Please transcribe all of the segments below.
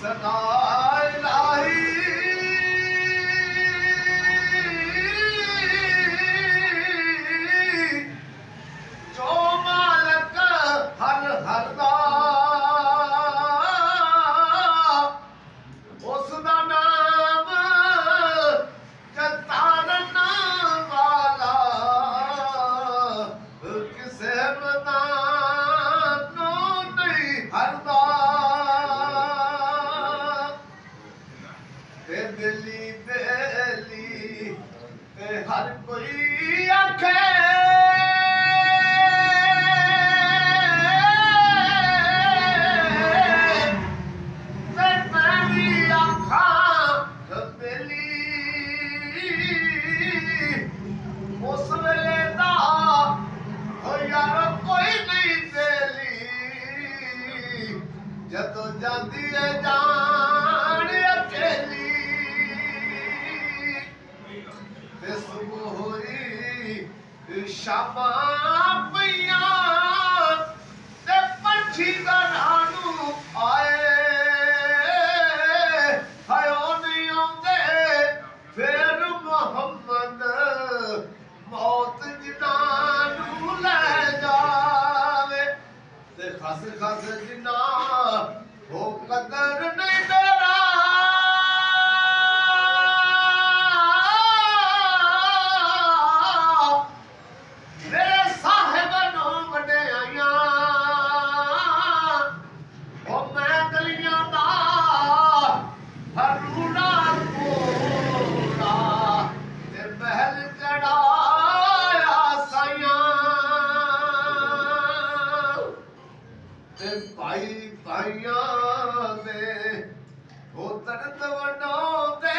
सदा इलाही जो मालक हर हर दा उसदा नाम जतारन वाला किसे मदानो नहीं हरदा ते दिली बेली ते हर कोई आखे जदों जाती है जान अकेली ते सुबह होई शामा पईया ते पंछी गरानू आए हायो नहीं आउंदे फिर मोहम्मद मौत जिनानू ले जावे ते खस खस जिना हो कदर नहीं मेरा मेरे साहिब नो वडे आया ओ मैं गलियां दा हरूड़ा कोड़ा ते महल चढ़ाया साइया ते भाई भाइयां दे हो दर्द वंडाउंदे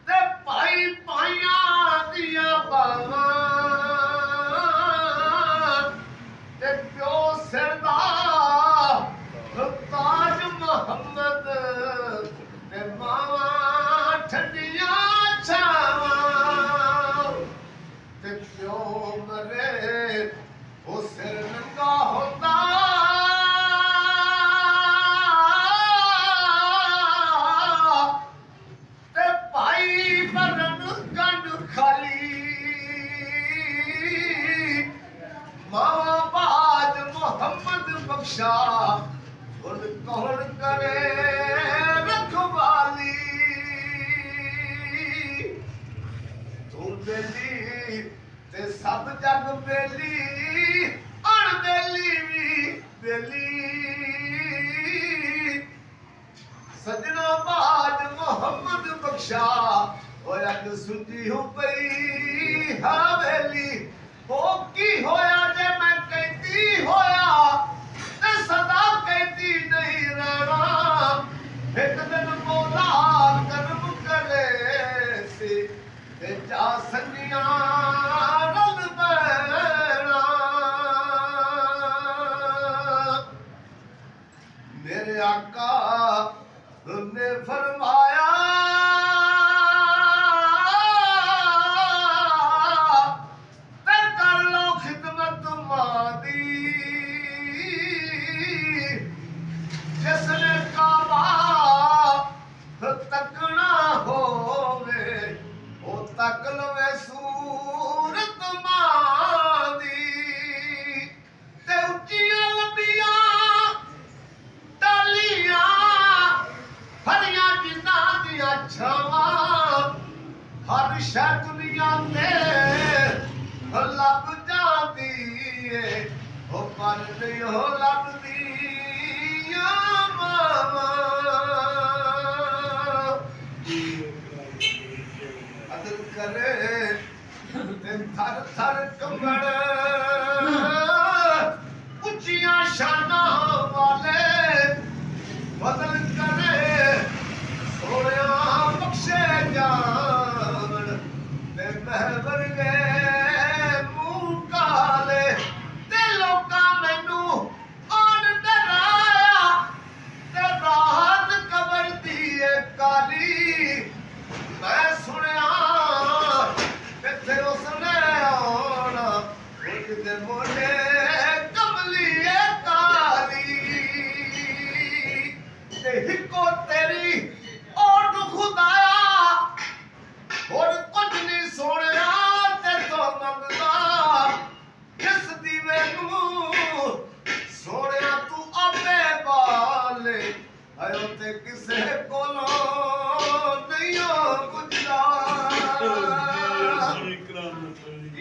ते भाई भाइयां दियां बावां ते प्यो सिर दा ताज मुहम्मद ते मावां ठंडियां छावां ते प्यो मरे ओ सिर नंगा होता ते भाई बरन गंड खाली मावा बाज मोहम्मद बख्शा उन कौन करे रखवाली तू बेली ते सब जग बेली अणबेली भी बेली सजना बाज मोहम्मद बख्शा और अग सुजी हो पई हवेली हो की होया जे मैं कहती होया ते सदा कहती नहीं रहना एक दिन मौला कर्म करे से ते जा सनिया मेरे आका ने फरमाया ते कर लो खिदमत मां दी जिसने काबा तकना होवे ओ तक लवे सूरत मां दी ते उच्चियां लंबियां टालियां हरियां जिन्ना दियां छावां हर शै दुनिया ते लब जाती है ओ पर नहीं हो लभदी मावां अदल करे ते थर थर कंबड़ उच्चियां शानां वाले बदल करे सोया बख्शे जान ते महवर गए मुंह काले ते लोकां मैनू आन ਆਇਓ ਤੇ ਕਿਸੇ ਕੋਲੋਂ ਨਹੀਂ ਪੁੱਛਦਾ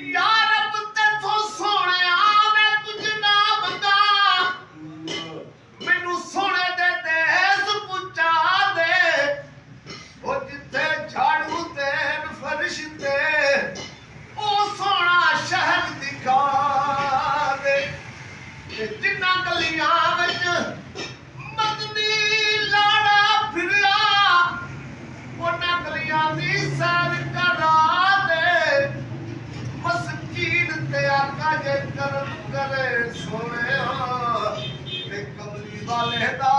ਯਾਰ ਰੱਬ ਤੇਥੋਂ ਸੋਹਣਿਆ ਮੈਂ ਕੁਝ ਨਾ ਮੰਗਾ ਮੈਨੂੰ ਸੋਹਣੇ ਦੇ ਦੇਸ ਪੁੱਛਾ ਦੇ ਉਹ ਜਿੱਥੇ ਝਾੜੂ ਤੇ ਫਰਸ਼ ਤੇ ਉਹ ਸੋਹਣਾ ਸ਼ਹਿਰ ਦਿਖਾ ਦੇ ਜਿੰਨਾ ਗਲੀਆਂ ਵਿੱਚ ਮਦਨੀ ਲਾੜਾ ਫਿਰਿਆ ਉਹਨਾਂ ਗਲੀਆਂ ਦੀ ਸੈਰ ਕਰਾ ਦੇ ਮਸਕੀਨ ਤੇ ਆਕਾ ਜੇ ਕਰਮ ਕਰੇ ਸੋਹਣਿਆ ਤੇ ਕਮਲੀ ਵਾਲੇ ਦਾ